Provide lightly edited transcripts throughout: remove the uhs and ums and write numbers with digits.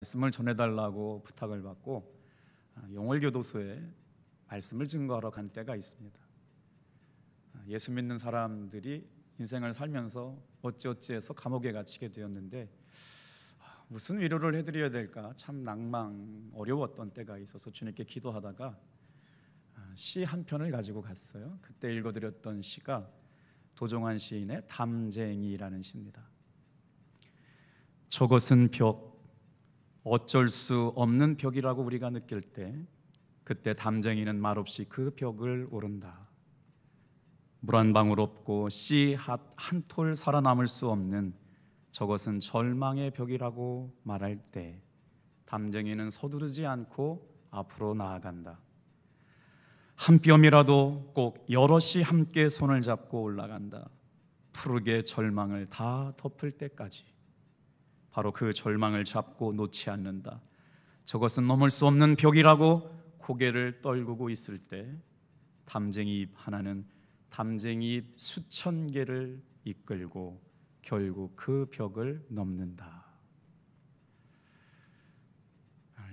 말씀을 전해달라고 부탁을 받고 용월교도소에 말씀을 증거하러 간 때가 있습니다. 예수 믿는 사람들이 인생을 살면서 어찌어찌해서 감옥에 갇히게 되었는데 무슨 위로를 해드려야 될까 참 어려웠던 때가 있어서 주님께 기도하다가 시 한 편을 가지고 갔어요. 그때 읽어드렸던 시가 도종환 시인의 담쟁이라는 시입니다. 저것은 벽, 어쩔 수 없는 벽이라고 우리가 느낄 때 그때 담쟁이는 말없이 그 벽을 오른다. 물 한 방울 없고 씨 한 톨 살아남을 수 없는 저것은 절망의 벽이라고 말할 때 담쟁이는 서두르지 않고 앞으로 나아간다. 한 뼘이라도 꼭 여럿이 함께 손을 잡고 올라간다. 푸르게 절망을 다 덮을 때까지 바로 그 절망을 잡고 놓지 않는다. 저것은 넘을 수 없는 벽이라고 고개를 떨구고 있을 때 담쟁이 잎 하나는 담쟁이 잎 수천 개를 이끌고 결국 그 벽을 넘는다.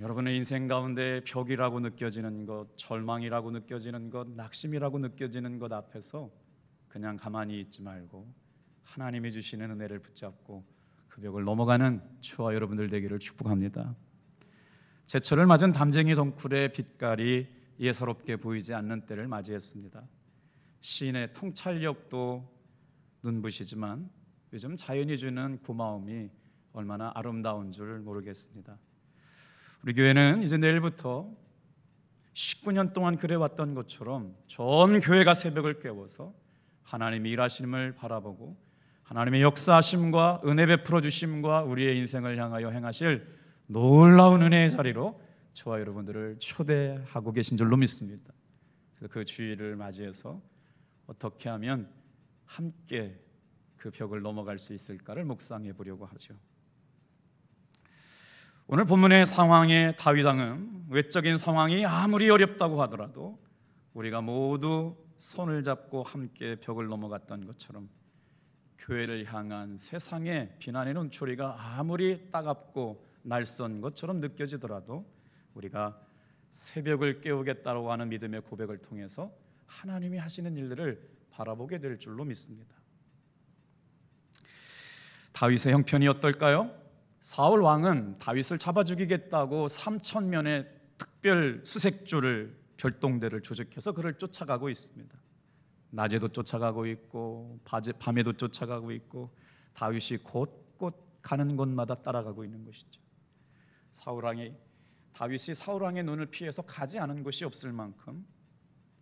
여러분의 인생 가운데 벽이라고 느껴지는 것, 절망이라고 느껴지는 것, 낙심이라고 느껴지는 것 앞에서 그냥 가만히 있지 말고 하나님이 주시는 은혜를 붙잡고 그 벽을 넘어가는 저와 여러분들 되기를 축복합니다. 제철을 맞은 담쟁이 덩쿨의 빛깔이 예사롭게 보이지 않는 때를 맞이했습니다. 시인의 통찰력도 눈부시지만 요즘 자연이 주는 고마움이 얼마나 아름다운 줄 모르겠습니다. 우리 교회는 이제 내일부터 19년 동안 그래왔던 것처럼 전 교회가 새벽을 깨워서 하나님의 일하심을 바라보고 하나님의 역사하심과 은혜 베풀어 주심과 우리의 인생을 향하여 행하실 놀라운 은혜의 자리로 저와 여러분들을 초대하고 계신 줄로 믿습니다. 그래서 그 주일을 맞이해서 어떻게 하면 함께 그 벽을 넘어갈 수 있을까를 묵상해 보려고 하죠. 오늘 본문의 상황의 다윗 왕은 외적인 상황이 아무리 어렵다고 하더라도 우리가 모두 손을 잡고 함께 벽을 넘어갔던 것처럼 교회를 향한 세상의 비난의 눈초리가 아무리 따갑고 날선 것처럼 느껴지더라도 우리가 새벽을 깨우겠다고 하는 믿음의 고백을 통해서 하나님이 하시는 일들을 바라보게 될 줄로 믿습니다. 다윗의 형편이 어떨까요? 사울 왕은 다윗을 잡아 죽이겠다고 3,000명의 특별 수색조를 별동대를 조직해서 그를 쫓아가고 있습니다. 낮에도 쫓아가고 있고 밤에도 쫓아가고 있고 다윗이 곳곳 가는 곳마다 따라가고 있는 것이죠. 다윗이 사울 왕의 눈을 피해서 가지 않은 곳이 없을 만큼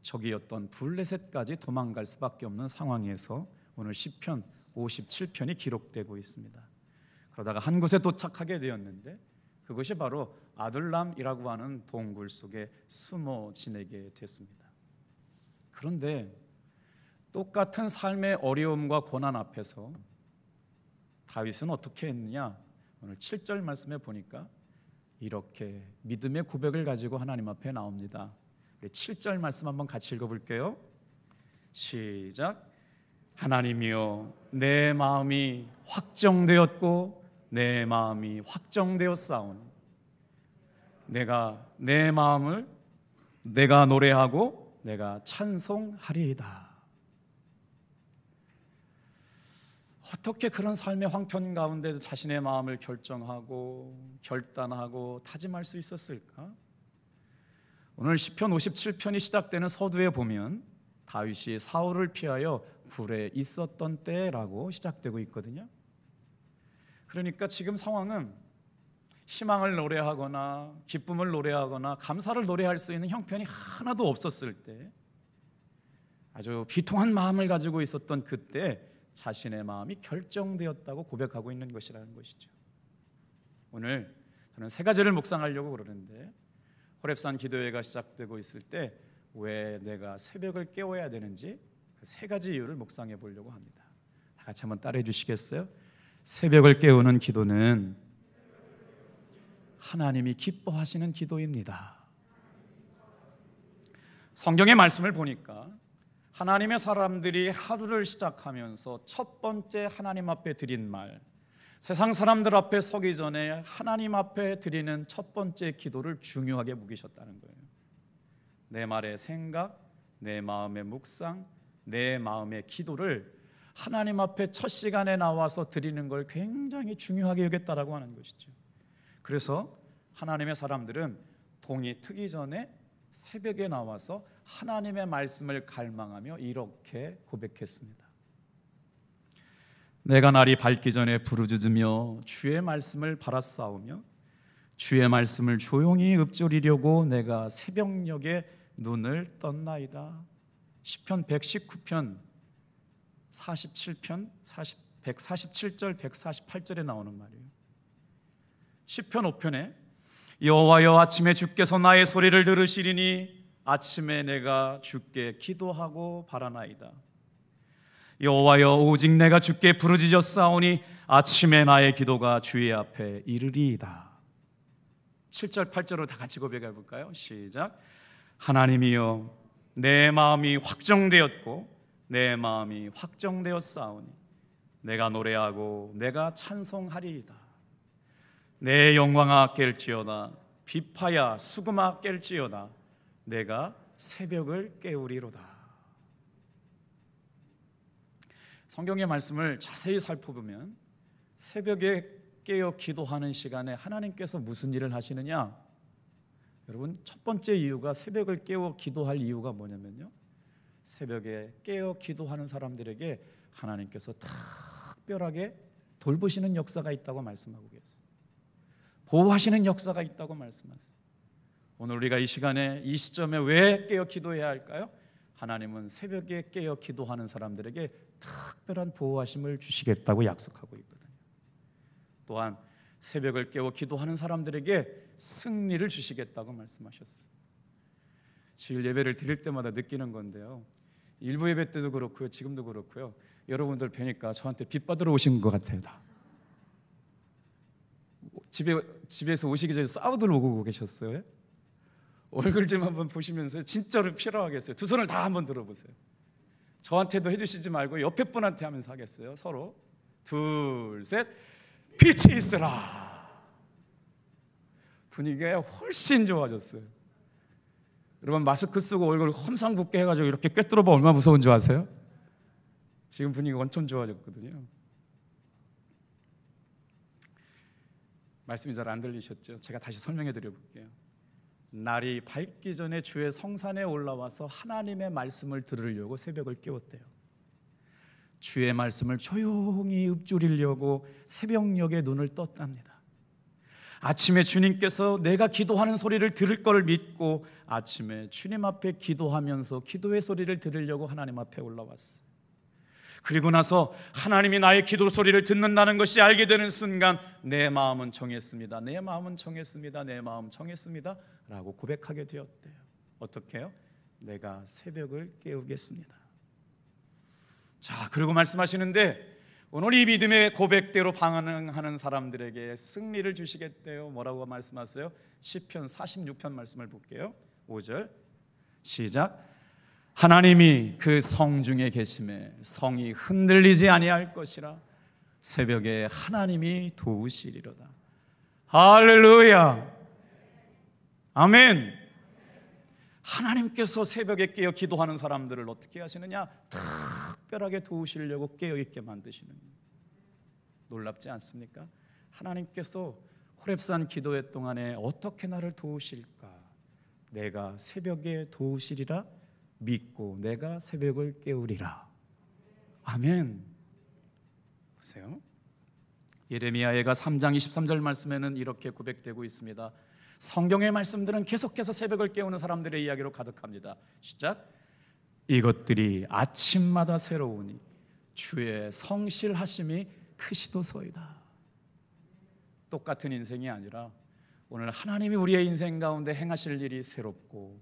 적이었던 블레셋까지 도망갈 수밖에 없는 상황에서 오늘 시편 57편이 기록되고 있습니다. 그러다가 한 곳에 도착하게 되었는데 그것이 바로 아둘람이라고 하는 동굴 속에 숨어 지내게 됐습니다. 그런데 똑같은 삶의 어려움과 고난 앞에서 다윗은 어떻게 했느냐? 오늘 7절 말씀에 보니까 이렇게 믿음의 고백을 가지고 하나님 앞에 나옵니다. 7절 말씀 한번 같이 읽어볼게요. 시작. 하나님이여, 내 마음이 확정되었고 내 마음이 확정되었사오니 내가 내 마음을 내가 노래하고 내가 찬송하리이다. 어떻게 그런 삶의 황편 가운데도 자신의 마음을 결정하고 결단하고 다짐할 수 있었을까? 오늘 시편 57편이 시작되는 서두에 보면 다윗이 사울을 피하여 굴에 있었던 때라고 시작되고 있거든요. 그러니까 지금 상황은 희망을 노래하거나 기쁨을 노래하거나 감사를 노래할 수 있는 형편이 하나도 없었을 때 아주 비통한 마음을 가지고 있었던 그때 자신의 마음이 결정되었다고 고백하고 있는 것이라는 것이죠. 오늘 저는 세 가지를 묵상하려고 그러는데 호렙산 기도회가 시작되고 있을 때 왜 내가 새벽을 깨워야 되는지 그 세 가지 이유를 묵상해 보려고 합니다. 다 같이 한번 따라해 주시겠어요? 새벽을 깨우는 기도는 하나님이 기뻐하시는 기도입니다. 성경의 말씀을 보니까 하나님의 사람들이 하루를 시작하면서 첫 번째 하나님 앞에 드린 말, 세상 사람들 앞에 서기 전에 하나님 앞에 드리는 첫 번째 기도를 중요하게 여기셨다는 거예요. 내 말의 생각, 내 마음의 묵상, 내 마음의 기도를 하나님 앞에 첫 시간에 나와서 드리는 걸 굉장히 중요하게 여겼다라고 하는 것이죠. 그래서 하나님의 사람들은 동이 트기 전에 새벽에 나와서 하나님의 말씀을 갈망하며 이렇게 고백했습니다. 내가 날이 밝기 전에 부르짖으며 주의 말씀을 바라싸우며 주의 말씀을 조용히 읊조리려고 내가 새벽녘에 눈을 떴나이다. 시편 119편 47편 147절 148절에 나오는 말이에요. 시편 5편에 여호와여 아침에 주께서 나의 소리를 들으시리니 아침에 내가 주께 기도하고 바라나이다. 여호와여 오직 내가 주께 부르짖었사오니 아침에 나의 기도가 주의 앞에 이르리이다. 7절 8절로 다 같이 고백해 볼까요? 시작. 하나님이여 내 마음이 확정되었고 내 마음이 확정되었사오니 내가 노래하고 내가 찬송하리이다. 내 영광아 깰지어다 비파야 수금아 깰지어다 내가 새벽을 깨우리로다. 성경의 말씀을 자세히 살펴보면 새벽에 깨어 기도하는 시간에 하나님께서 무슨 일을 하시느냐? 여러분, 첫 번째 이유가 새벽을 깨어 기도할 이유가 뭐냐면요, 새벽에 깨어 기도하는 사람들에게 하나님께서 특별하게 돌보시는 역사가 있다고 말씀하고 계세요. 보호하시는 역사가 있다고 말씀하세요. 오늘 우리가 이 시간에 이 시점에 왜 깨어 기도해야 할까요? 하나님은 새벽에 깨어 기도하는 사람들에게 특별한 보호하심을 주시겠다고 약속하고 있거든요. 또한 새벽을 깨어 기도하는 사람들에게 승리를 주시겠다고 말씀하셨어요. 주일 예배를 드릴 때마다 느끼는 건데요, 일부 예배 때도 그렇고요, 지금도 그렇고요, 여러분들 뵈니까 저한테 빚 받으러 오신 것 같아요. 다 집에서 오시기 전에 싸우들 오고 계셨어요. 얼굴 좀 한번 보시면서 진짜로 필요하겠어요. 두 손을 다 한번 들어보세요. 저한테도 해주시지 말고 옆에 분한테 하면서 하겠어요. 서로 둘, 셋. 빛이 있으라. 분위기가 훨씬 좋아졌어요. 여러분, 마스크 쓰고 얼굴 험상궂게 해가지고 이렇게 꿰뚫어봐 얼마나 무서운 줄 아세요? 지금 분위기가 완전 좋아졌거든요. 말씀이 잘 안 들리셨죠? 제가 다시 설명해 드려 볼게요. 날이 밝기 전에 주의 성산에 올라와서 하나님의 말씀을 들으려고 새벽을 깨웠대요. 주의 말씀을 조용히 읊조리려고 새벽녘에 눈을 떴답니다. 아침에 주님께서 내가 기도하는 소리를 들을 것을 믿고 아침에 주님 앞에 기도하면서 기도의 소리를 들으려고 하나님 앞에 올라왔어요. 그리고 나서 하나님이 나의 기도 소리를 듣는다는 것이 알게 되는 순간 내 마음은 정했습니다. 내 마음은 정했습니다. 내 마음 정했습니다 라고 고백하게 되었대요. 어떻게 해요? 내가 새벽을 깨우겠습니다. 자, 그리고 말씀하시는데 오늘 이 믿음의 고백대로 반응하는 사람들에게 승리를 주시겠대요. 뭐라고 말씀하세요? 시편 46편 말씀을 볼게요. 5절 시작. 하나님이 그 성 중에 계심에 성이 흔들리지 아니할 것이라. 새벽에 하나님이 도우시리로다. 할렐루야, 아멘. 하나님께서 새벽에 깨어 기도하는 사람들을 어떻게 하시느냐? 특별하게 도우시려고 깨어있게 만드시는 거예요. 놀랍지 않습니까? 하나님께서 호렙산 기도회 동안에 어떻게 나를 도우실까? 내가 새벽에 도우시리라 믿고 내가 새벽을 깨우리라. 아멘. 보세요. 예레미야가 3장 23절 말씀에는 이렇게 고백되고 있습니다. 성경의 말씀들은 계속해서 새벽을 깨우는 사람들의 이야기로 가득합니다. 시작. 이것들이 아침마다 새로우니 주의 성실하심이 크시도소이다. 똑같은 인생이 아니라 오늘 하나님이 우리의 인생 가운데 행하실 일이 새롭고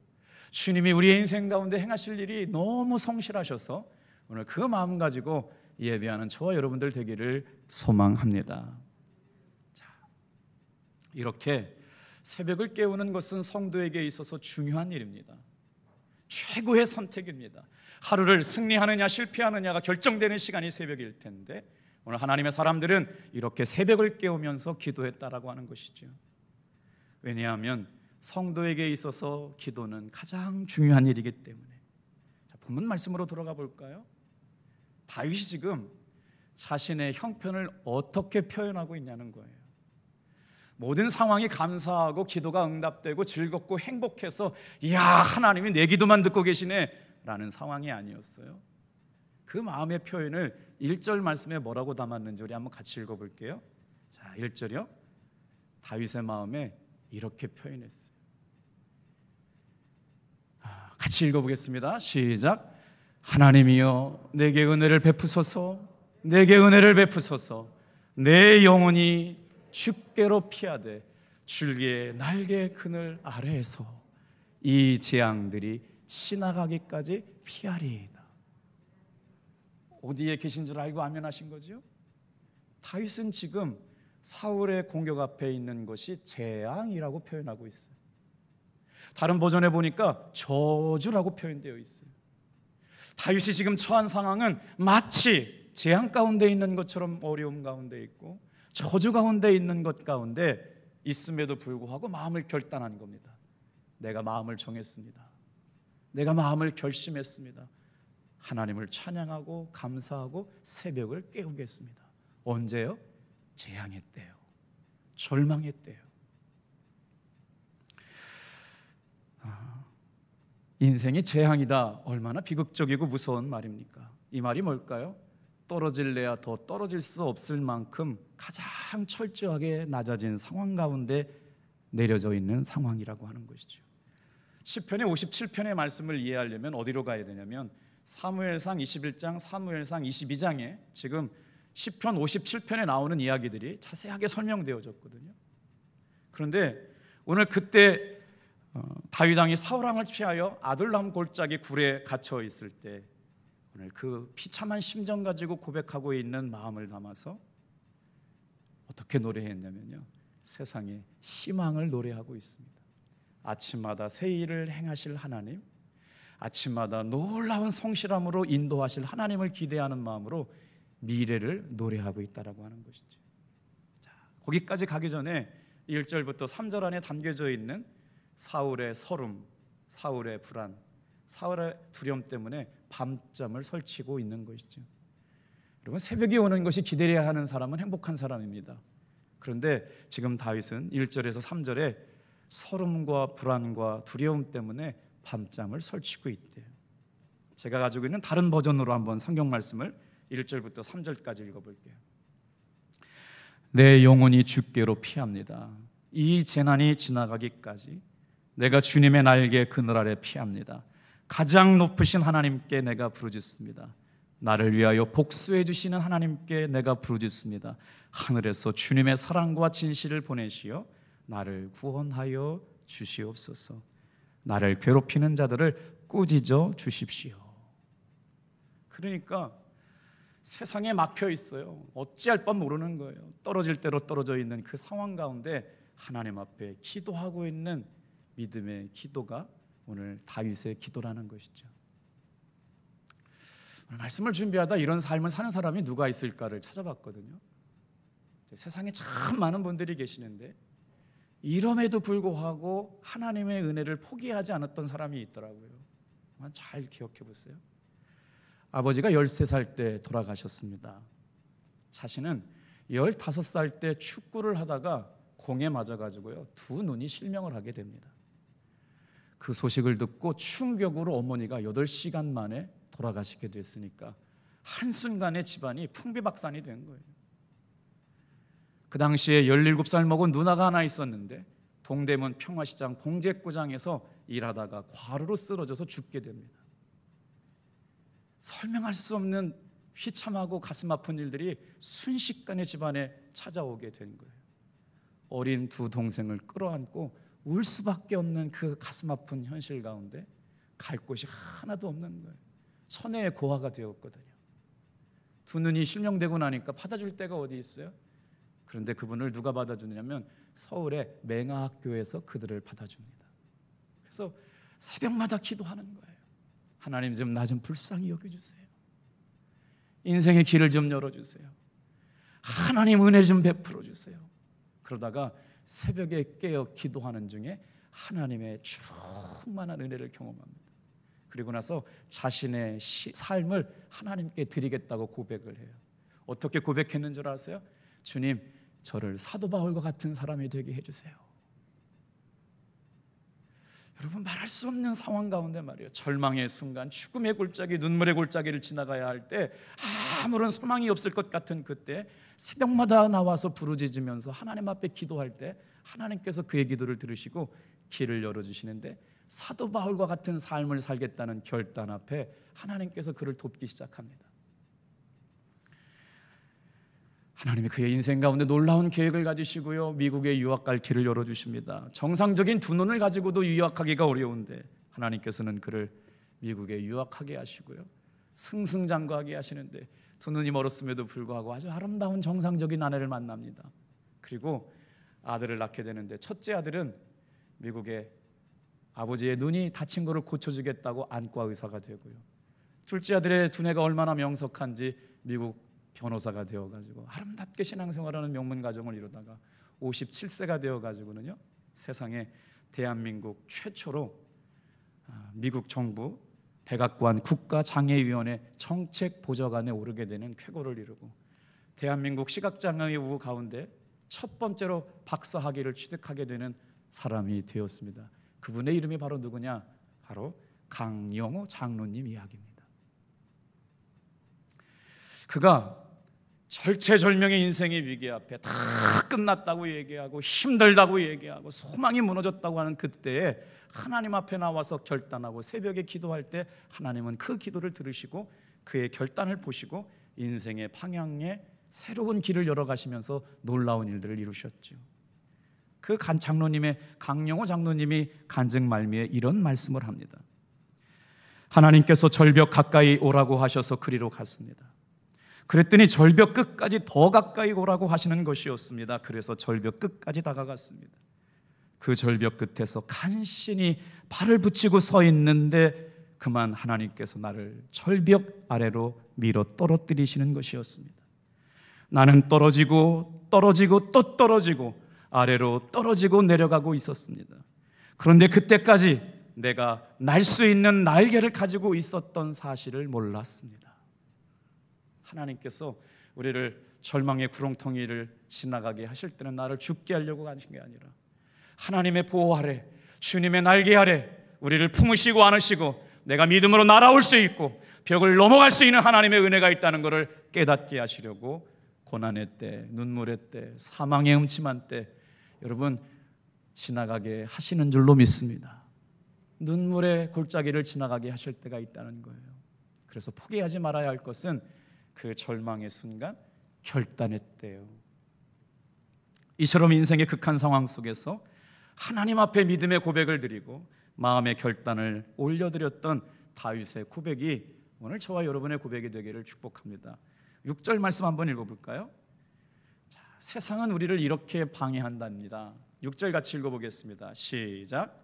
주님이 우리의 인생 가운데 행하실 일이 너무 성실하셔서 오늘 그 마음 가지고 예배하는 저와 여러분들 되기를 소망합니다. 자, 이렇게 새벽을 깨우는 것은 성도에게 있어서 중요한 일입니다. 최고의 선택입니다. 하루를 승리하느냐 실패하느냐가 결정되는 시간이 새벽일 텐데 오늘 하나님의 사람들은 이렇게 새벽을 깨우면서 기도했다라고 하는 것이죠. 왜냐하면 성도에게 있어서 기도는 가장 중요한 일이기 때문에. 자, 본문 말씀으로 들어가 볼까요? 다윗이 지금 자신의 형편을 어떻게 표현하고 있냐는 거예요. 모든 상황이 감사하고 기도가 응답되고 즐겁고 행복해서 이야, 하나님이 내 기도만 듣고 계시네 라는 상황이 아니었어요. 그 마음의 표현을 1절 말씀에 뭐라고 담았는지 우리 한번 같이 읽어볼게요. 자, 1절이요. 다윗의 마음에 이렇게 표현했어요. 같이 읽어보겠습니다. 시작. 하나님이여 내게 은혜를 베푸소서, 내게 은혜를 베푸소서. 내 영혼이 주께로 피하되 줄기의 날개 그늘 아래에서 이 재앙들이 지나가기까지 피하리이다. 어디에 계신 줄 알고 아멘하신 거죠? 다윗은 지금 사울의 공격 앞에 있는 것이 재앙이라고 표현하고 있어요. 다른 버전에 보니까 저주라고 표현되어 있어요. 다윗이 지금 처한 상황은 마치 재앙 가운데 있는 것처럼 어려움 가운데 있고 저주 가운데 있는 것 가운데 있음에도 불구하고 마음을 결단한 겁니다. 내가 마음을 정했습니다. 내가 마음을 결심했습니다. 하나님을 찬양하고 감사하고 새벽을 깨우겠습니다. 언제요? 재앙의 때요. 절망의 때요. 인생이 재앙이다. 얼마나 비극적이고 무서운 말입니까? 이 말이 뭘까요? 떨어질래야 더 떨어질 수 없을 만큼 가장 철저하게 낮아진 상황 가운데 내려져 있는 상황이라고 하는 것이죠. 시편의 57편의 말씀을 이해하려면 어디로 가야 되냐면 사무엘상 21장, 사무엘상 22장에 지금 시편 57편에 나오는 이야기들이 자세하게 설명되어졌거든요. 그런데 오늘 그때 다윗 왕이 사울 왕을 피하여 아둘람 골짜기 굴에 갇혀 있을 때 오늘 그 비참한 심정 가지고 고백하고 있는 마음을 담아서 어떻게 노래했냐면요, 세상에 희망을 노래하고 있습니다. 아침마다 새 일을 행하실 하나님, 아침마다 놀라운 성실함으로 인도하실 하나님을 기대하는 마음으로 미래를 노래하고 있다라고 하는 것이죠. 자, 거기까지 가기 전에 1절부터 3절 안에 담겨져 있는 사울의 서름, 사울의 불안, 사울의 두려움 때문에 밤잠을 설치고 있는 것이죠. 여러분, 새벽이 오는 것이 기다려야 하는 사람은 행복한 사람입니다. 그런데 지금 다윗은 1절에서 3절에 서름과 불안과 두려움 때문에 밤잠을 설치고 있대요. 제가 가지고 있는 다른 버전으로 한번 성경 말씀을 1절부터 3절까지 읽어볼게요. 내 영혼이 주께로 피합니다. 이 재난이 지나가기까지 내가 주님의 날개 그늘 아래 피합니다. 가장 높으신 하나님께 내가 부르짖습니다. 나를 위하여 복수해 주시는 하나님께 내가 부르짖습니다. 하늘에서 주님의 사랑과 진실을 보내시어 나를 구원하여 주시옵소서. 나를 괴롭히는 자들을 꾸짖어 주십시오. 그러니까 세상에 막혀 있어요. 어찌할 뻔 모르는 거예요. 떨어질 대로 떨어져 있는 그 상황 가운데 하나님 앞에 기도하고 있는 믿음의 기도가 오늘 다윗의 기도라는 것이죠. 오늘 말씀을 준비하다 이런 삶을 사는 사람이 누가 있을까를 찾아봤거든요. 세상에 참 많은 분들이 계시는데 이럼에도 불구하고 하나님의 은혜를 포기하지 않았던 사람이 있더라고요. 잘 기억해 보세요. 아버지가 13살 때 돌아가셨습니다. 자신은 15살 때 축구를 하다가 공에 맞아가지고요, 두 눈이 실명을 하게 됩니다. 그 소식을 듣고 충격으로 어머니가 8시간 만에 돌아가시게 됐으니까 한순간에 집안이 풍비박산이 된 거예요. 그 당시에 17살 먹은 누나가 하나 있었는데 동대문 평화시장 봉제구장에서 일하다가 과로로 쓰러져서 죽게 됩니다. 설명할 수 없는 비참하고 가슴 아픈 일들이 순식간에 집안에 찾아오게 된 거예요. 어린 두 동생을 끌어안고 울 수밖에 없는 그 가슴 아픈 현실 가운데 갈 곳이 하나도 없는 거예요. 천혜의 고아가 되었거든요. 두 눈이 실명되고 나니까 받아줄 데가 어디 있어요? 그런데 그분을 누가 받아주느냐면 서울의 맹아학교에서 그들을 받아줍니다. 그래서 새벽마다 기도하는 거예요. 하나님 좀 나 좀 불쌍히 여겨주세요. 인생의 길을 좀 열어주세요. 하나님 은혜 좀 베풀어 주세요. 그러다가 새벽에 깨어 기도하는 중에 하나님의 충만한 은혜를 경험합니다. 그리고 나서 자신의 삶을 하나님께 드리겠다고 고백을 해요. 어떻게 고백했는 줄 아세요? 주님, 저를 사도 바울과 같은 사람이 되게 해주세요. 여러분, 말할 수 없는 상황 가운데 말이에요, 절망의 순간, 죽음의 골짜기, 눈물의 골짜기를 지나가야 할 때, 아무런 소망이 없을 것 같은 그때 새벽마다 나와서 부르짖으면서 하나님 앞에 기도할 때 하나님께서 그의 기도를 들으시고 길을 열어주시는데, 사도 바울과 같은 삶을 살겠다는 결단 앞에 하나님께서 그를 돕기 시작합니다. 하나님이 그의 인생 가운데 놀라운 계획을 가지시고요, 미국에 유학 갈 길을 열어주십니다. 정상적인 두 눈을 가지고도 유학하기가 어려운데 하나님께서는 그를 미국에 유학하게 하시고요, 승승장구하게 하시는데, 두 눈이 멀었음에도 불구하고 아주 아름다운 정상적인 아내를 만납니다. 그리고 아들을 낳게 되는데, 첫째 아들은 미국에 아버지의 눈이 다친 것을 고쳐주겠다고 안과 의사가 되고요, 둘째 아들의 두뇌가 얼마나 명석한지 미국 변호사가 되어가지고 아름답게 신앙생활하는 명문 가정을 이루다가 57세가 되어가지고는요, 세상에 대한민국 최초로 미국 정부 백악관 국가장애위원회 정책보좌관에 오르게 되는 쾌거를 이루고, 대한민국 시각장애의 우 가운데 첫 번째로 박사학위를 취득하게 되는 사람이 되었습니다. 그분의 이름이 바로 누구냐? 바로 강영호 장로님 이야기입니다. 그가 절체절명의 인생의 위기 앞에 다 끝났다고 얘기하고 힘들다고 얘기하고 소망이 무너졌다고 하는 그때에 하나님 앞에 나와서 결단하고 새벽에 기도할 때 하나님은 그 기도를 들으시고 그의 결단을 보시고 인생의 방향에 새로운 길을 열어가시면서 놀라운 일들을 이루셨죠. 그 장로님의, 강영호 장로님이 간증 말미에 이런 말씀을 합니다. 하나님께서 절벽 가까이 오라고 하셔서 그리로 갔습니다. 그랬더니 절벽 끝까지 더 가까이 오라고 하시는 것이었습니다. 그래서 절벽 끝까지 다가갔습니다. 그 절벽 끝에서 간신히 발을 붙이고 서 있는데 그만 하나님께서 나를 절벽 아래로 밀어 떨어뜨리시는 것이었습니다. 나는 떨어지고 떨어지고 또 떨어지고 아래로 떨어지고 내려가고 있었습니다. 그런데 그때까지 내가 날 수 있는 날개를 가지고 있었던 사실을 몰랐습니다. 하나님께서 우리를 절망의 구렁텅이를 지나가게 하실 때는 나를 죽게 하려고 하신 게 아니라 하나님의 보호 아래, 주님의 날개 아래 우리를 품으시고 안으시고 내가 믿음으로 날아올 수 있고 벽을 넘어갈 수 있는 하나님의 은혜가 있다는 것을 깨닫게 하시려고 고난의 때, 눈물의 때, 사망의 음침한 때 여러분 지나가게 하시는 줄로 믿습니다. 눈물의 골짜기를 지나가게 하실 때가 있다는 거예요. 그래서 포기하지 말아야 할 것은 그 절망의 순간 결단의 때요. 이처럼 인생의 극한 상황 속에서 하나님 앞에 믿음의 고백을 드리고 마음의 결단을 올려드렸던 다윗의 고백이 오늘 저와 여러분의 고백이 되기를 축복합니다. 6절 말씀 한번 읽어볼까요? 자, 세상은 우리를 이렇게 방해한답니다. 6절 같이 읽어보겠습니다. 시작.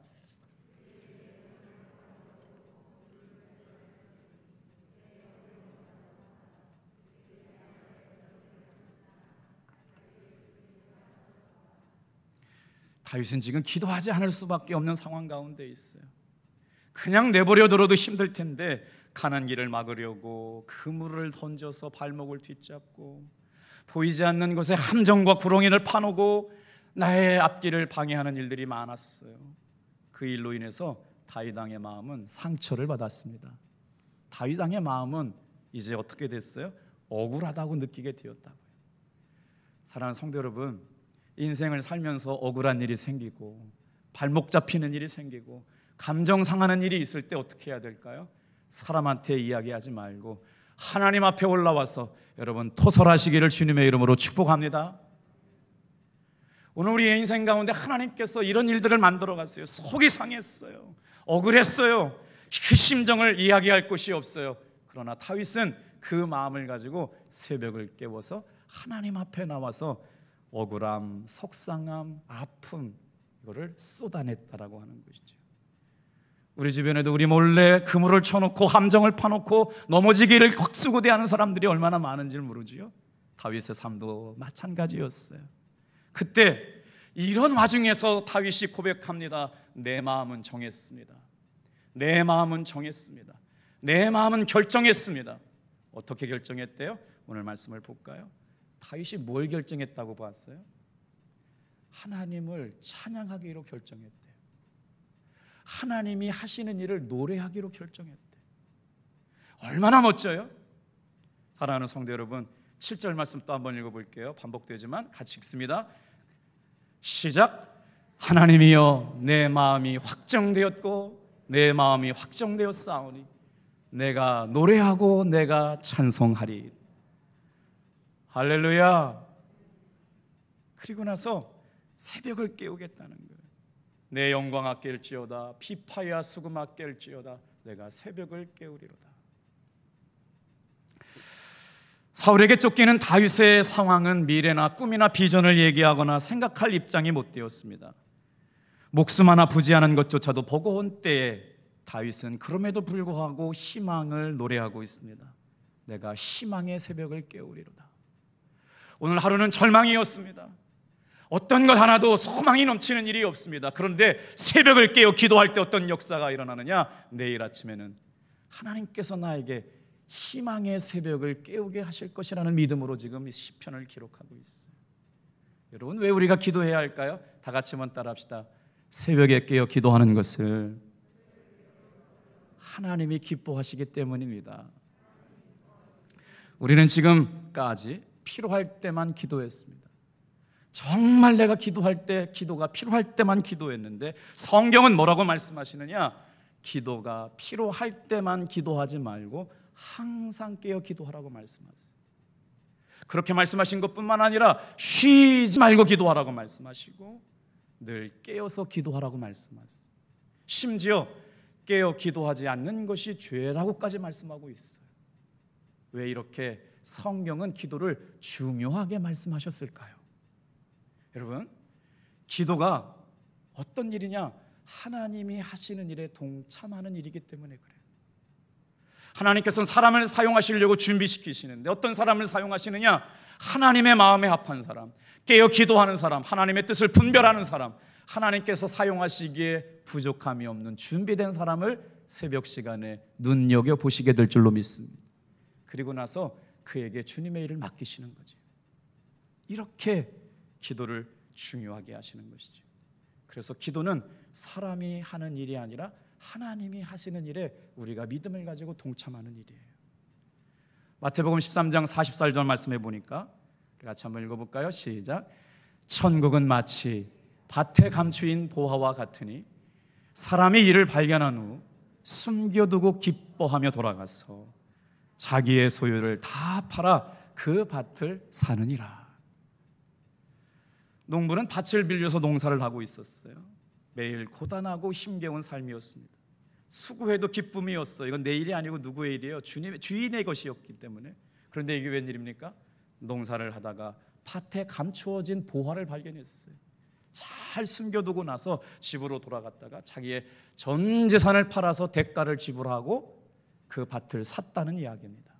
다윗은 지금 기도하지 않을 수밖에 없는 상황 가운데 있어요. 그냥 내버려둬도 힘들 텐데 가는 길을 막으려고 그물을 던져서 발목을 뒤잡고 보이지 않는 곳에 함정과 구렁이를 파놓고 나의 앞길을 방해하는 일들이 많았어요. 그 일로 인해서 다윗 왕의 마음은 상처를 받았습니다. 다윗 왕의 마음은 이제 어떻게 됐어요? 억울하다고 느끼게 되었다고요. 사랑하는 성도 여러분, 인생을 살면서 억울한 일이 생기고 발목 잡히는 일이 생기고 감정 상하는 일이 있을 때 어떻게 해야 될까요? 사람한테 이야기하지 말고 하나님 앞에 올라와서 여러분 토설하시기를 주님의 이름으로 축복합니다. 오늘 우리의 인생 가운데 하나님께서 이런 일들을 만들어 갔어요. 속이 상했어요. 억울했어요. 그 심정을 이야기할 곳이 없어요. 그러나 다윗은 그 마음을 가지고 새벽을 깨워서 하나님 앞에 나와서 억울함, 속상함, 아픔 이거를 쏟아냈다라고 하는 것이죠. 우리 주변에도 우리 몰래 그물을 쳐놓고 함정을 파놓고 넘어지기를 꽉 쓰고 대하는 사람들이 얼마나 많은지를 모르지요. 다윗의 삶도 마찬가지였어요. 그때 이런 와중에서 다윗이 고백합니다. 내 마음은 정했습니다. 내 마음은 정했습니다. 내 마음은 결정했습니다. 어떻게 결정했대요? 오늘 말씀을 볼까요? 다윗이 뭘 결정했다고 봤어요? 하나님을 찬양하기로 결정했대요. 하나님이 하시는 일을 노래하기로 결정했대요. 얼마나 멋져요? 사랑하는 성도 여러분, 7절 말씀 또 한번 읽어볼게요. 반복되지만 같이 읽습니다. 시작. 하나님이여, 내 마음이 확정되었고 내 마음이 확정되었사오니 내가 노래하고 내가 찬송하리. 할렐루야. 그리고 나서 새벽을 깨우겠다는 거예요. 내 영광아 깰지어다, 비파야 수금아 깰지어다, 내가 새벽을 깨우리로다. 사울에게 쫓기는 다윗의 상황은 미래나 꿈이나 비전을 얘기하거나 생각할 입장이 못 되었습니다. 목숨 하나 부지하는 것조차도 버거운 때에 다윗은 그럼에도 불구하고 희망을 노래하고 있습니다. 내가 희망의 새벽을 깨우리로다. 오늘 하루는 절망이었습니다. 어떤 것 하나도 소망이 넘치는 일이 없습니다. 그런데 새벽을 깨어 기도할 때 어떤 역사가 일어나느냐? 내일 아침에는 하나님께서 나에게 희망의 새벽을 깨우게 하실 것이라는 믿음으로 지금 이 시편을 기록하고 있어요. 여러분, 왜 우리가 기도해야 할까요? 다 같이 한번 따라합시다. 새벽에 깨어 기도하는 것을 하나님이 기뻐하시기 때문입니다. 우리는 지금까지 필요할 때만 기도했습니다. 정말 내가 기도할 때, 기도가 필요할 때만 기도했는데, 성경은 뭐라고 말씀하시느냐? 기도가 필요할 때만 기도하지 말고 항상 깨어 기도하라고 말씀하세요. 그렇게 말씀하신 것뿐만 아니라 쉬지 말고 기도하라고 말씀하시고 늘 깨어서 기도하라고 말씀하세요. 심지어 깨어 기도하지 않는 것이 죄라고까지 말씀하고 있어요. 왜 이렇게 성경은 기도를 중요하게 말씀하셨을까요? 여러분, 기도가 어떤 일이냐? 하나님이 하시는 일에 동참하는 일이기 때문에 그래요. 하나님께서는 사람을 사용하시려고 준비시키시는데 어떤 사람을 사용하시느냐? 하나님의 마음에 합한 사람, 깨어 기도하는 사람, 하나님의 뜻을 분별하는 사람, 하나님께서 사용하시기에 부족함이 없는 준비된 사람을 새벽 시간에 눈여겨보시게 될 줄로 믿습니다. 그리고 나서 그에게 주님의 일을 맡기시는 거죠. 이렇게 기도를 중요하게 하시는 것이죠. 그래서 기도는 사람이 하는 일이 아니라 하나님이 하시는 일에 우리가 믿음을 가지고 동참하는 일이에요. 마태복음 13장 44절 말씀해 보니까 같이 한번 읽어볼까요? 시작. 천국은 마치 밭에 감추인 보화와 같으니 사람이 이를 발견한 후 숨겨두고 기뻐하며 돌아가서 자기의 소유를 다 팔아 그 밭을 사느니라. 농부는 밭을 빌려서 농사를 하고 있었어요. 매일 고단하고 힘겨운 삶이었습니다. 수고해도 기쁨이었어요. 이건 내 일이 아니고 누구의 일이에요? 주인의 것이었기 때문에. 그런데 이게 웬일입니까? 농사를 하다가 밭에 감추어진 보화를 발견했어요. 잘 숨겨두고 나서 집으로 돌아갔다가 자기의 전 재산을 팔아서 대가를 지불하고 그 밭을 샀다는 이야기입니다.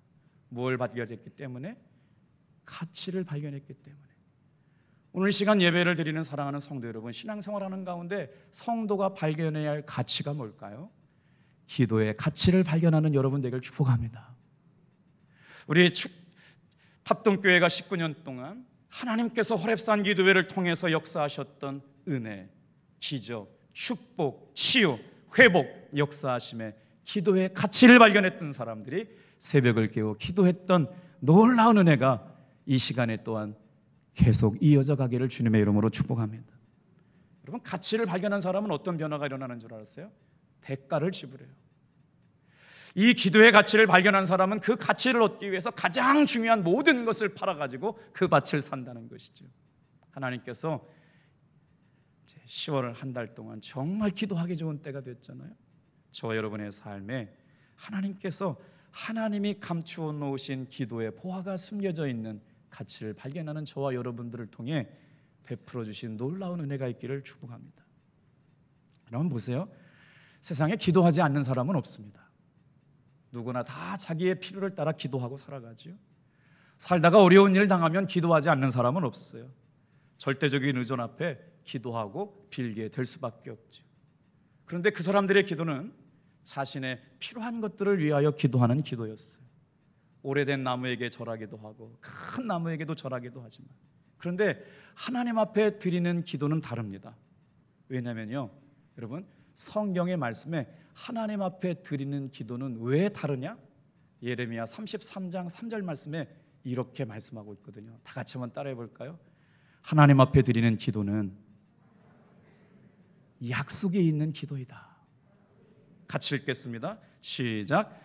뭘 발견했기 때문에? 가치를 발견했기 때문에. 오늘 시간 예배를 드리는 사랑하는 성도 여러분, 신앙생활하는 가운데 성도가 발견해야 할 가치가 뭘까요? 기도의 가치를 발견하는 여러분 되길 축복합니다. 우리 탑동교회가 19년 동안 하나님께서 호렙산 기도회를 통해서 역사하셨던 은혜, 기적, 축복, 치유, 회복, 역사하심에 기도의 가치를 발견했던 사람들이 새벽을 깨워 기도했던 놀라운 은혜가 이 시간에 또한 계속 이어져 가기를 주님의 이름으로 축복합니다. 여러분, 가치를 발견한 사람은 어떤 변화가 일어나는 줄 알았어요? 대가를 지불해요. 이 기도의 가치를 발견한 사람은 그 가치를 얻기 위해서 가장 중요한 모든 것을 팔아가지고 그 밭을 산다는 것이죠. 하나님께서 10월을 한 달 동안 정말 기도하기 좋은 때가 됐잖아요. 저와 여러분의 삶에 하나님께서 하나님이 감추어 놓으신 기도의 보화가 숨겨져 있는 가치를 발견하는 저와 여러분들을 통해 베풀어 주신 놀라운 은혜가 있기를 축복합니다. 여러분 보세요. 세상에 기도하지 않는 사람은 없습니다. 누구나 다 자기의 필요를 따라 기도하고 살아가죠. 살다가 어려운 일 당하면 기도하지 않는 사람은 없어요. 절대적인 의존 앞에 기도하고 빌게 될 수밖에 없죠. 그런데 그 사람들의 기도는 자신의 필요한 것들을 위하여 기도하는 기도였어요. 오래된 나무에게 절하기도 하고 큰 나무에게도 절하기도 하지만, 그런데 하나님 앞에 드리는 기도는 다릅니다. 왜냐면요, 여러분, 성경의 말씀에 하나님 앞에 드리는 기도는 왜 다르냐? 예레미야 33장 3절 말씀에 이렇게 말씀하고 있거든요. 다 같이 한번 따라해 볼까요? 하나님 앞에 드리는 기도는 약속이 있는 기도이다. 같이 읽겠습니다. 시작.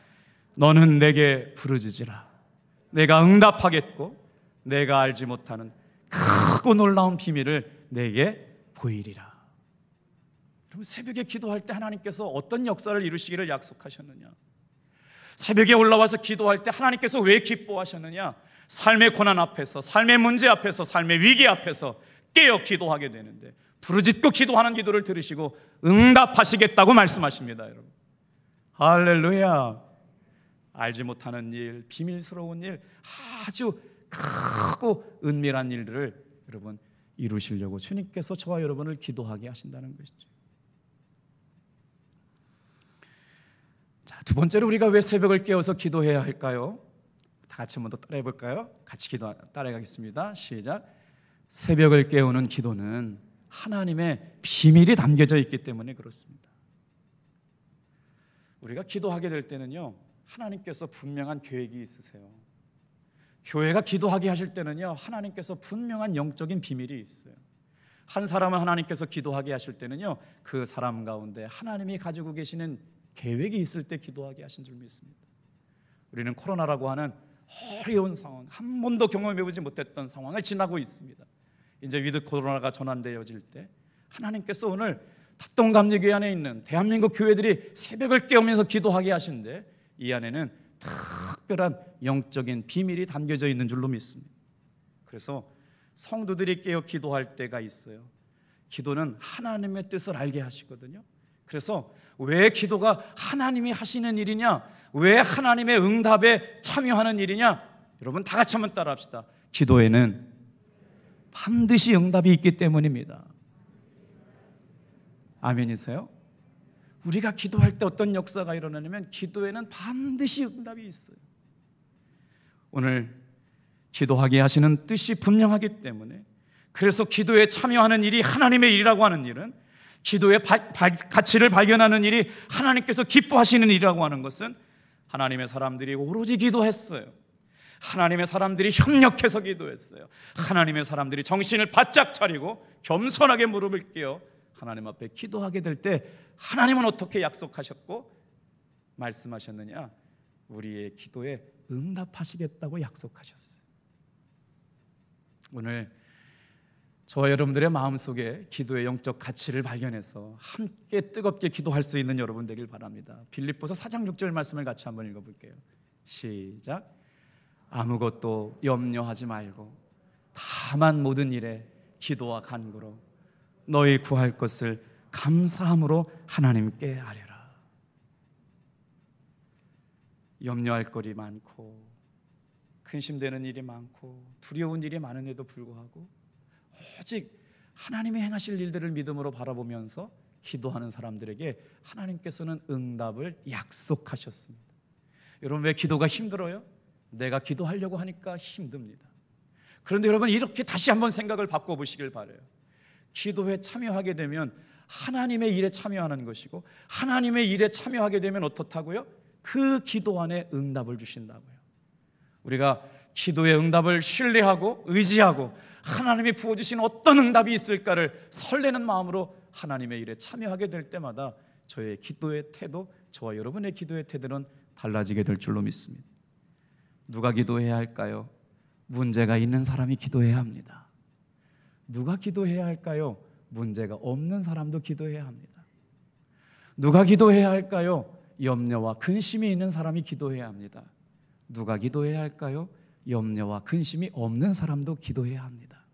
너는 내게 부르짖으라. 내가 응답하겠고 내가 알지 못하는 크고 놀라운 비밀을 내게 보이리라. 여러분, 새벽에 기도할 때 하나님께서 어떤 역사를 이루시기를 약속하셨느냐? 새벽에 올라와서 기도할 때 하나님께서 왜 기뻐하셨느냐? 삶의 고난 앞에서, 삶의 문제 앞에서, 삶의 위기 앞에서 깨어 기도하게 되는데, 부르짖고 기도하는 기도를 들으시고 응답하시겠다고 말씀하십니다. 여러분, 할렐루야. 알지 못하는 일, 비밀스러운 일, 아주 크고 은밀한 일들을 여러분 이루시려고 주님께서 저와 여러분을 기도하게 하신다는 것이죠. 자, 두 번째로 우리가 왜 새벽을 깨워서 기도해야 할까요? 다 같이 한번 더 따라해 볼까요? 같이 따라해 가겠습니다. 시작. 새벽을 깨우는 기도는 하나님의 비밀이 담겨져 있기 때문에 그렇습니다. 우리가 기도하게 될 때는요, 하나님께서 분명한 계획이 있으세요. 교회가 기도하게 하실 때는요, 하나님께서 분명한 영적인 비밀이 있어요. 한 사람은 하나님께서 기도하게 하실 때는요, 그 사람 가운데 하나님이 가지고 계시는 계획이 있을 때 기도하게 하신 줄 믿습니다. 우리는 코로나라고 하는 어려운 상황, 한 번도 경험해보지 못했던 상황을 지나고 있습니다. 이제 위드 코로나가 전환되어질 때 하나님께서 오늘 탑동감리교회 안에 있는 대한민국 교회들이 새벽을 깨우면서 기도하게 하시는데, 이 안에는 특별한 영적인 비밀이 담겨져 있는 줄로 믿습니다. 그래서 성도들이 깨어 기도할 때가 있어요. 기도는 하나님의 뜻을 알게 하시거든요. 그래서 왜 기도가 하나님이 하시는 일이냐, 왜 하나님의 응답에 참여하는 일이냐, 여러분 다 같이 한번 따라 합시다. 기도에는 반드시 응답이 있기 때문입니다. 아멘이세요? 우리가 기도할 때 어떤 역사가 일어나냐면 기도에는 반드시 응답이 있어요. 오늘 기도하게 하시는 뜻이 분명하기 때문에, 그래서 기도에 참여하는 일이 하나님의 일이라고 하는 일은, 기도의 가치를 발견하는 일이 하나님께서 기뻐하시는 일이라고 하는 것은, 하나님의 사람들이 오로지 기도했어요. 하나님의 사람들이 협력해서 기도했어요. 하나님의 사람들이 정신을 바짝 차리고 겸손하게 무릎을 꿇어 하나님 앞에 기도하게 될 때, 하나님은 어떻게 약속하셨고 말씀하셨느냐? 우리의 기도에 응답하시겠다고 약속하셨어요. 오늘 저와 여러분들의 마음속에 기도의 영적 가치를 발견해서 함께 뜨겁게 기도할 수 있는 여러분 되길 바랍니다. 빌립보서 4장 6절 말씀을 같이 한번 읽어볼게요. 시작. 아무것도 염려하지 말고 다만 모든 일에 기도와 간구로 너희 구할 것을 감사함으로 하나님께 아뢰라. 염려할 것이 많고 근심되는 일이 많고 두려운 일이 많은데도 불구하고 오직 하나님이 행하실 일들을 믿음으로 바라보면서 기도하는 사람들에게 하나님께서는 응답을 약속하셨습니다. 여러분, 왜 기도가 힘들어요? 내가 기도하려고 하니까 힘듭니다. 그런데 여러분, 이렇게 다시 한번 생각을 바꿔보시길 바라요. 기도에 참여하게 되면 하나님의 일에 참여하는 것이고, 하나님의 일에 참여하게 되면 어떻다고요? 그 기도 안에 응답을 주신다고요. 우리가 기도의 응답을 신뢰하고 의지하고 하나님이 부어주신 어떤 응답이 있을까를 설레는 마음으로 하나님의 일에 참여하게 될 때마다 저의 기도의 태도, 저와 여러분의 기도의 태도는 달라지게 될 줄로 믿습니다. 누가 기도해야 할까요? 문제가 있는 사람이 기도해야 합니다. 누가 기도해야 할까요? 문제가 없는 사람도 기도해야 합니다. 누가 기도해야 할까요? 염려와 근심이 있는 사람이 기도해야 합니다. 누가 기도해야 할까요? 염려와 근심이 없는 사람도 기도해야 합니다.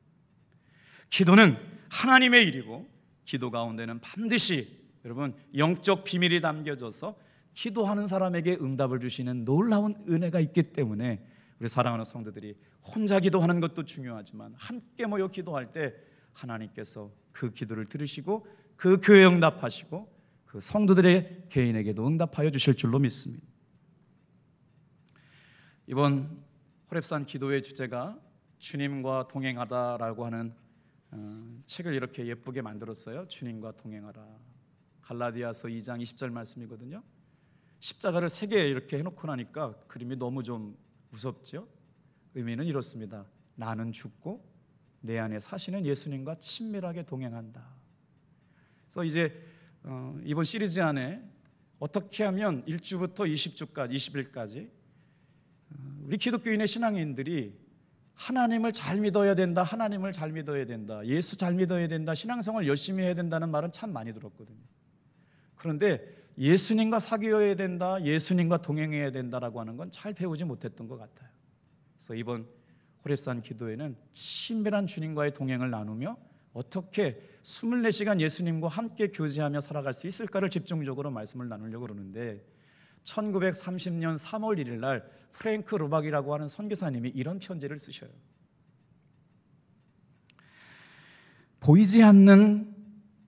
기도는 하나님의 일이고, 기도 가운데는 반드시 여러분 영적 비밀이 담겨져서 기도하는 사람에게 응답을 주시는 놀라운 은혜가 있기 때문에 우리 사랑하는 성도들이 혼자 기도하는 것도 중요하지만 함께 모여 기도할 때 하나님께서 그 기도를 들으시고 그 교회에 응답하시고 그 성도들의 개인에게도 응답하여 주실 줄로 믿습니다. 이번 호렙산 기도의 주제가 주님과 동행하다라고 하는 책을 이렇게 예쁘게 만들었어요. 주님과 동행하라. 갈라디아서 2장 20절 말씀이거든요. 십자가를 3개 이렇게 해놓고 나니까 그림이 너무 좀 무섭죠. 의미는 이렇습니다. 나는 죽고 내 안에 사시는 예수님과 친밀하게 동행한다. 그래서 이제 이번 시리즈 안에 어떻게 하면 1주부터 20주까지 20일까지 우리 기독교인의 신앙인들이 하나님을 잘 믿어야 된다, 하나님을 잘 믿어야 된다, 예수 잘 믿어야 된다, 신앙생활 열심히 해야 된다는 말은 참 많이 들었거든요. 그런데 예수님과 사귀어야 된다, 예수님과 동행해야 된다라고 하는 건 잘 배우지 못했던 것 같아요. 그래서 이번 호렙산 기도회는 친밀한 주님과의 동행을 나누며 어떻게 24시간 예수님과 함께 교제하며 살아갈 수 있을까를 집중적으로 말씀을 나누려고 그러는데 1930년 3월 1일 날 프랭크 루박이라고 하는 선교사님이 이런 편지를 쓰셔요. 보이지 않는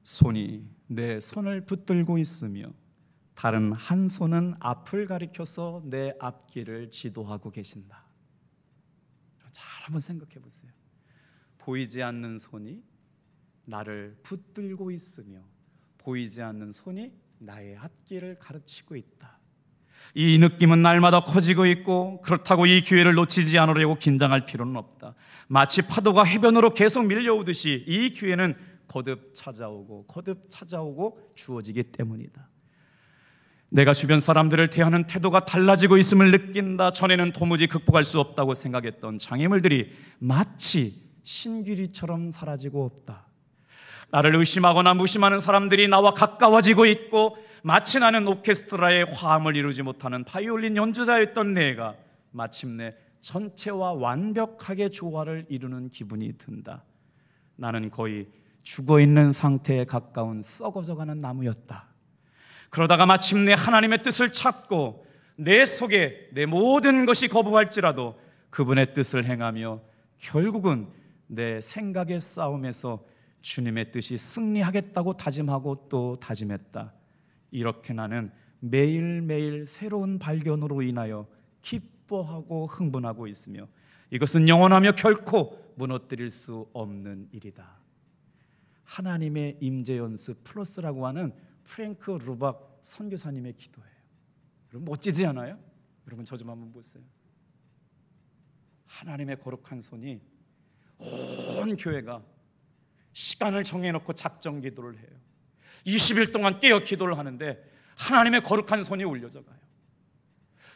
손이 내 손을 붙들고 있으며 다른 한 손은 앞을 가리켜서 내 앞길을 지도하고 계신다. 잘 한번 생각해 보세요. 보이지 않는 손이 나를 붙들고 있으며 보이지 않는 손이 나의 앞길을 가르치고 있다. 이 느낌은 날마다 커지고 있고 그렇다고 이 기회를 놓치지 않으려고 긴장할 필요는 없다. 마치 파도가 해변으로 계속 밀려오듯이 이 기회는 거듭 찾아오고 주어지기 때문이다. 내가 주변 사람들을 대하는 태도가 달라지고 있음을 느낀다. 전에는 도무지 극복할 수 없다고 생각했던 장애물들이 마치 신기리처럼 사라지고 없다. 나를 의심하거나 무심하는 사람들이 나와 가까워지고 있고 마치 나는 오케스트라의 화음을 이루지 못하는 바이올린 연주자였던 내가 마침내 전체와 완벽하게 조화를 이루는 기분이 든다. 나는 거의 죽어있는 상태에 가까운 썩어져가는 나무였다. 그러다가 마침내 하나님의 뜻을 찾고 내 속에 내 모든 것이 거부할지라도 그분의 뜻을 행하며 결국은 내 생각의 싸움에서 주님의 뜻이 승리하겠다고 다짐하고 또 다짐했다. 이렇게 나는 매일매일 새로운 발견으로 인하여 기뻐하고 흥분하고 있으며 이것은 영원하며 결코 무너뜨릴 수 없는 일이다. 하나님의 임재 연습 플러스라고 하는 프랭크 루박 선교사님의 기도예요. 여러분 멋지지 않아요? 여러분 저 좀 한번 보세요. 하나님의 거룩한 손이 온 교회가 시간을 정해놓고 작정 기도를 해요. 20일 동안 깨어 기도를 하는데 하나님의 거룩한 손이 올려져 가요.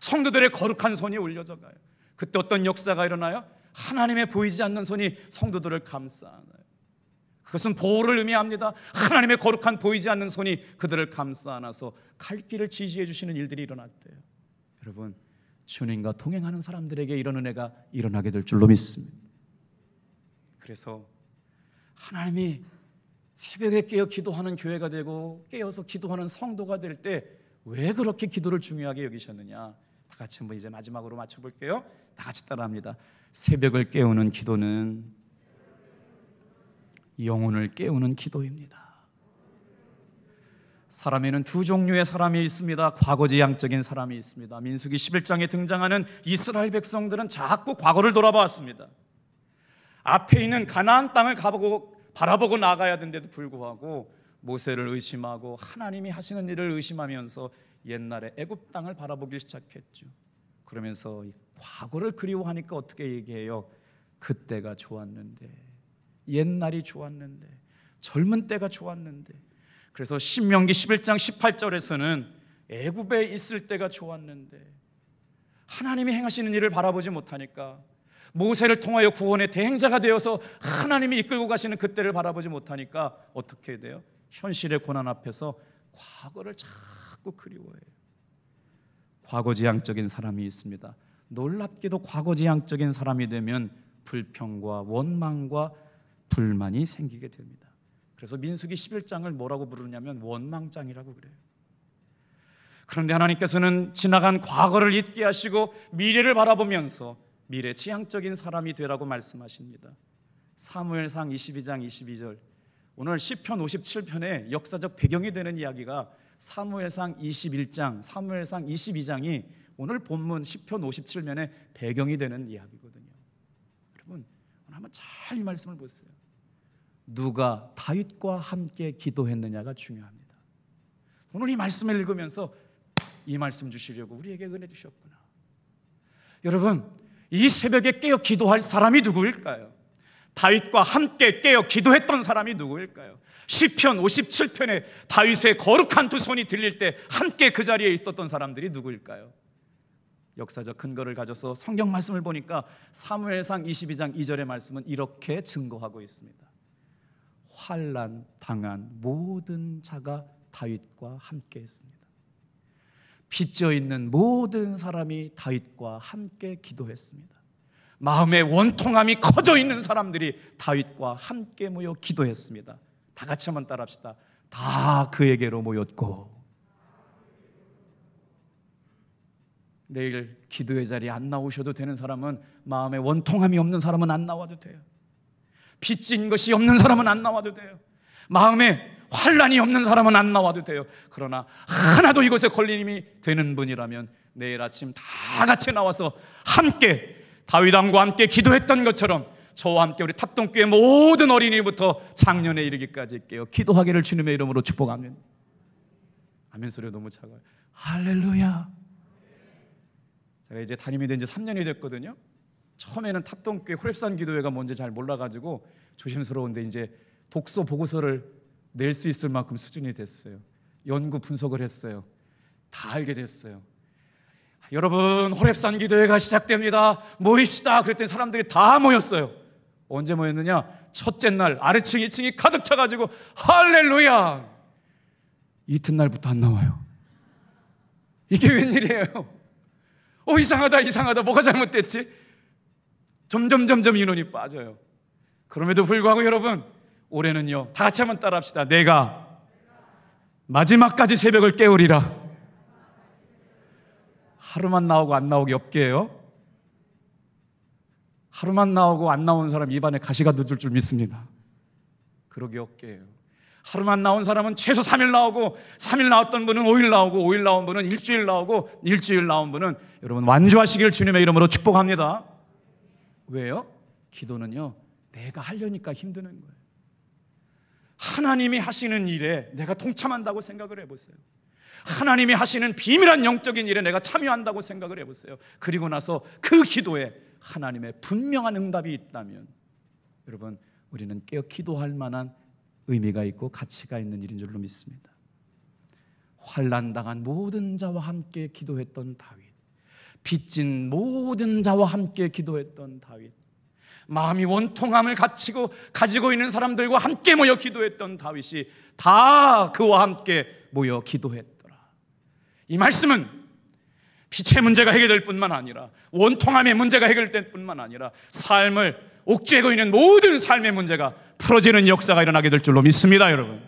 성도들의 거룩한 손이 올려져 가요. 그때 어떤 역사가 일어나요? 하나님의 보이지 않는 손이 성도들을 감싸 안아요. 그것은 보호를 의미합니다. 하나님의 거룩한 보이지 않는 손이 그들을 감싸 안아서 갈 길을 지시해 주시는 일들이 일어났대요. 여러분 주님과 동행하는 사람들에게 이런 은혜가 일어나게 될 줄로 믿습니다. 그래서 하나님이 새벽에 깨어 기도하는 교회가 되고 깨어서 기도하는 성도가 될 때 왜 그렇게 기도를 중요하게 여기셨느냐? 다 같이 한번 이제 마지막으로 맞춰볼게요. 다 같이 따라합니다. 새벽을 깨우는 기도는 영혼을 깨우는 기도입니다. 사람에는 두 종류의 사람이 있습니다. 과거지향적인 사람이 있습니다. 민수기 11장에 등장하는 이스라엘 백성들은 자꾸 과거를 돌아봤습니다. 앞에 있는 가나안 땅을 바라보고 나가야 되는데도 불구하고 모세를 의심하고 하나님이 하시는 일을 의심하면서 옛날에 애굽 땅을 바라보기 시작했죠. 그러면서 과거를 그리워하니까 어떻게 얘기해요? 그때가 좋았는데, 옛날이 좋았는데, 젊은 때가 좋았는데. 그래서 신명기 11장 18절에서는 애굽에 있을 때가 좋았는데 하나님이 행하시는 일을 바라보지 못하니까, 모세를 통하여 구원의 대행자가 되어서 하나님이 이끌고 가시는 그때를 바라보지 못하니까 어떻게 돼요? 현실의 고난 앞에서 과거를 자꾸 그리워해요. 과거지향적인 사람이 있습니다. 놀랍게도 과거지향적인 사람이 되면 불평과 원망과 불만이 생기게 됩니다. 그래서 민수기 11장을 뭐라고 부르냐면 원망장이라고 그래요. 그런데 하나님께서는 지나간 과거를 잊게 하시고 미래를 바라보면서 미래 지향적인 사람이 되라고 말씀하십니다. 사무엘상 22장 22절, 오늘 시편 57편의 역사적 배경이 되는 이야기가 사무엘상 21장, 사무엘상 22장이 오늘 본문 시편 57편의 배경이 되는 이야기거든요. 여러분, 오늘 한번 잘 이 말씀을 보세요. 누가 다윗과 함께 기도했느냐가 중요합니다. 오늘 이 말씀을 읽으면서 이 말씀 주시려고 우리에게 은혜 주셨구나. 여러분, 이 새벽에 깨어 기도할 사람이 누구일까요? 다윗과 함께 깨어 기도했던 사람이 누구일까요? 시편 57편에 다윗의 거룩한 두 손이 들릴 때 함께 그 자리에 있었던 사람들이 누구일까요? 역사적 근거를 가져서 성경 말씀을 보니까 사무엘상 22장 2절의 말씀은 이렇게 증거하고 있습니다. 환난 당한 모든 자가 다윗과 함께 했습니다. 빚져 있는 모든 사람이 다윗과 함께 기도했습니다. 마음의 원통함이 커져 있는 사람들이 다윗과 함께 모여 기도했습니다. 다 같이 한번 따라합시다. 다 그에게로 모였고. 내일 기도의 자리에 안 나오셔도 되는 사람은, 마음에 원통함이 없는 사람은 안 나와도 돼요. 빚진 것이 없는 사람은 안 나와도 돼요. 마음에 환난이 없는 사람은 안 나와도 돼요. 그러나 하나도 이것에 걸림이 되는 분이라면 내일 아침 다 같이 나와서 함께 다윗왕과 함께 기도했던 것처럼 저와 함께 우리 탑동교회 모든 어린이부터 장년에 이르기까지 깨어 기도하기를 주님의 이름으로 축복합니다. 아멘 소리가 너무 작아요. 할렐루야. 제가 이제 담임이 된 지 3년이 됐거든요. 처음에는 탑동교회 호랩산 기도회가 뭔지 잘 몰라가지고 조심스러운데 이제 독서 보고서를 낼 수 있을 만큼 수준이 됐어요. 연구 분석을 했어요. 다 알게 됐어요. 여러분, 호랩산 기도회가 시작됩니다. 모입시다. 그랬더니 사람들이 다 모였어요. 언제 모였느냐? 첫째 날 아래층 2층이 가득 차가지고 할렐루야. 이튿날부터 안 나와요. 이게 웬일이에요? 이상하다. 뭐가 잘못됐지? 점점 인원이 빠져요. 그럼에도 불구하고 여러분, 올해는요, 다 같이 한번 따라합시다. 내가 마지막까지 새벽을 깨우리라. 하루만 나오고 안 나오기 없게요. 하루만 나오고 안 나오는 사람 입안에 가시가 돋을 줄 믿습니다. 그러기 없게요. 하루만 나온 사람은 최소 3일 나오고, 3일 나왔던 분은 5일 나오고, 5일 나온 분은 일주일 나오고, 일주일 나온 분은 여러분 완주하시길 주님의 이름으로 축복합니다. 왜요? 기도는요, 내가 하려니까 힘드는 거예요. 하나님이 하시는 일에 내가 동참한다고 생각을 해보세요. 하나님이 하시는 비밀한 영적인 일에 내가 참여한다고 생각을 해보세요. 그리고 나서 그 기도에 하나님의 분명한 응답이 있다면 여러분, 우리는 깨어 기도할 만한 의미가 있고 가치가 있는 일인 줄로 믿습니다. 환난당한 모든 자와 함께 기도했던 다윗, 빚진 모든 자와 함께 기도했던 다윗, 마음이 원통함을 가지고 있는 사람들과 함께 모여 기도했던 다윗이 다 그와 함께 모여 기도했더라. 이 말씀은 빛의 문제가 해결될 뿐만 아니라, 원통함의 문제가 해결될 뿐만 아니라, 삶을 옥죄고 있는 모든 삶의 문제가 풀어지는 역사가 일어나게 될 줄로 믿습니다. 여러분,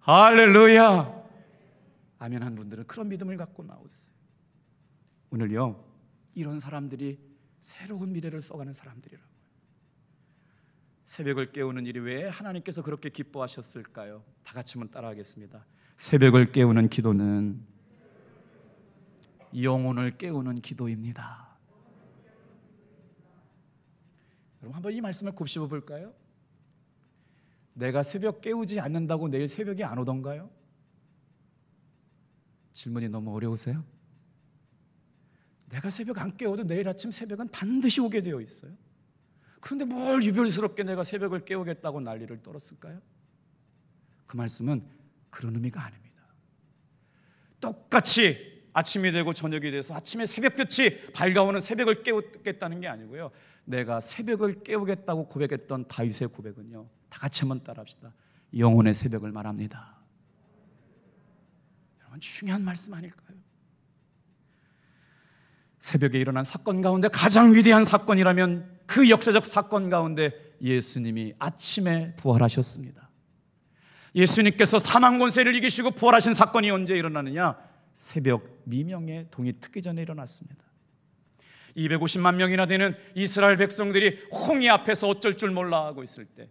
할렐루야. 아멘 한 분들은 그런 믿음을 갖고 나오세요. 오늘요, 이런 사람들이 새로운 미래를 써가는 사람들이라고요. 새벽을 깨우는 일이 왜 하나님께서 그렇게 기뻐하셨을까요? 다 같이 한번 따라하겠습니다. 새벽을 깨우는 기도는 영혼을 깨우는 기도입니다. 여러분, 한번 이 말씀을 곱씹어 볼까요? 내가 새벽 깨우지 않는다고 내일 새벽에 안 오던가요? 질문이 너무 어려우세요? 내가 새벽 안 깨워도 내일 아침 새벽은 반드시 오게 되어 있어요. 그런데 뭘 유별스럽게 내가 새벽을 깨우겠다고 난리를 떨었을까요? 그 말씀은 그런 의미가 아닙니다. 똑같이 아침이 되고 저녁이 돼서 아침에 새벽볕이 밝아오는 새벽을 깨우겠다는 게 아니고요, 내가 새벽을 깨우겠다고 고백했던 다윗의 고백은요, 다 같이 한번 따라합시다. 영혼의 새벽을 말합니다. 여러분, 중요한 말씀 아닐까요? 새벽에 일어난 사건 가운데 가장 위대한 사건이라면 그 역사적 사건 가운데 예수님이 아침에 부활하셨습니다. 예수님께서 사망 권세를 이기시고 부활하신 사건이 언제 일어나느냐? 새벽 미명에 동이 트기 전에 일어났습니다. 250만 명이나 되는 이스라엘 백성들이 홍해 앞에서 어쩔 줄 몰라 하고 있을 때,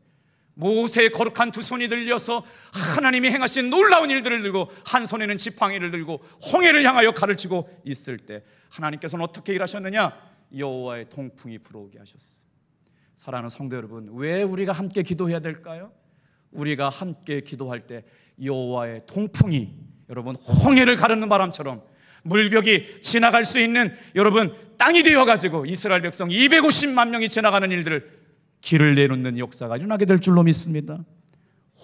모세의 거룩한 두 손이 들려서 하나님이 행하신 놀라운 일들을 들고, 한 손에는 지팡이를 들고 홍해를 향하여 가르치고 있을 때 하나님께서는 어떻게 일하셨느냐? 여호와의 동풍이 불어오게 하셨어요. 사랑하는 성도 여러분, 왜 우리가 함께 기도해야 될까요? 우리가 함께 기도할 때 여호와의 동풍이, 여러분, 홍해를 가르는 바람처럼 물벽이 지나갈 수 있는, 여러분, 땅이 되어가지고 이스라엘 백성 250만 명이 지나가는 일들을, 길을 내놓는 역사가 일어나게 될 줄로 믿습니다.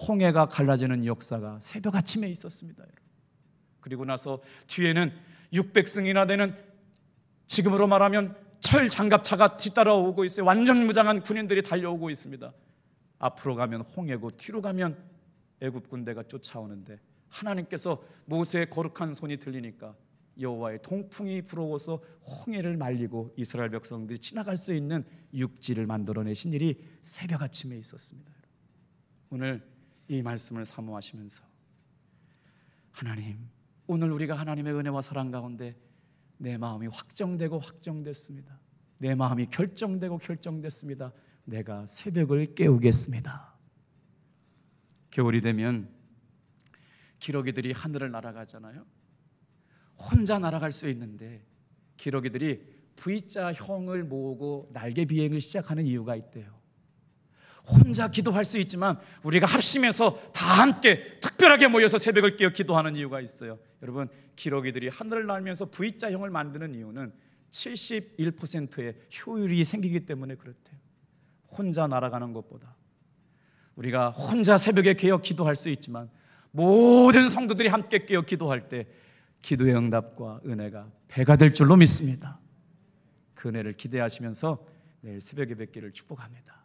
홍해가 갈라지는 역사가 새벽 아침에 있었습니다. 그리고 나서 뒤에는 600승이나 되는, 지금으로 말하면 철 장갑차가 뒤따라오고 있어요. 완전 무장한 군인들이 달려오고 있습니다. 앞으로 가면 홍해고 뒤로 가면 애굽 군대가 쫓아오는데, 하나님께서 모세의 거룩한 손이 들리니까 여호와의 동풍이 불어오서 홍해를 말리고 이스라엘 백성들이 지나갈 수 있는 육지를 만들어내신 일이 새벽 아침에 있었습니다. 오늘 이 말씀을 사모하시면서, 하나님, 오늘 우리가 하나님의 은혜와 사랑 가운데 내 마음이 확정되고 확정됐습니다. 내 마음이 결정되고 결정됐습니다. 내가 새벽을 깨우겠습니다. 겨울이 되면 기러기들이 하늘을 날아가잖아요. 혼자 날아갈 수 있는데 기러기들이 V자형을 모으고 날개 비행을 시작하는 이유가 있대요. 혼자 기도할 수 있지만 우리가 합심해서 다 함께 특별하게 모여서 새벽을 깨어 기도하는 이유가 있어요. 여러분, 기러기들이 하늘을 날면서 V자형을 만드는 이유는 71%의 효율이 생기기 때문에 그렇대요. 혼자 날아가는 것보다 우리가 혼자 새벽에 깨어 기도할 수 있지만 모든 성도들이 함께 깨어 기도할 때 기도의 응답과 은혜가 배가 될 줄로 믿습니다. 그 은혜를 기대하시면서 내일 새벽에 뵙기를 축복합니다.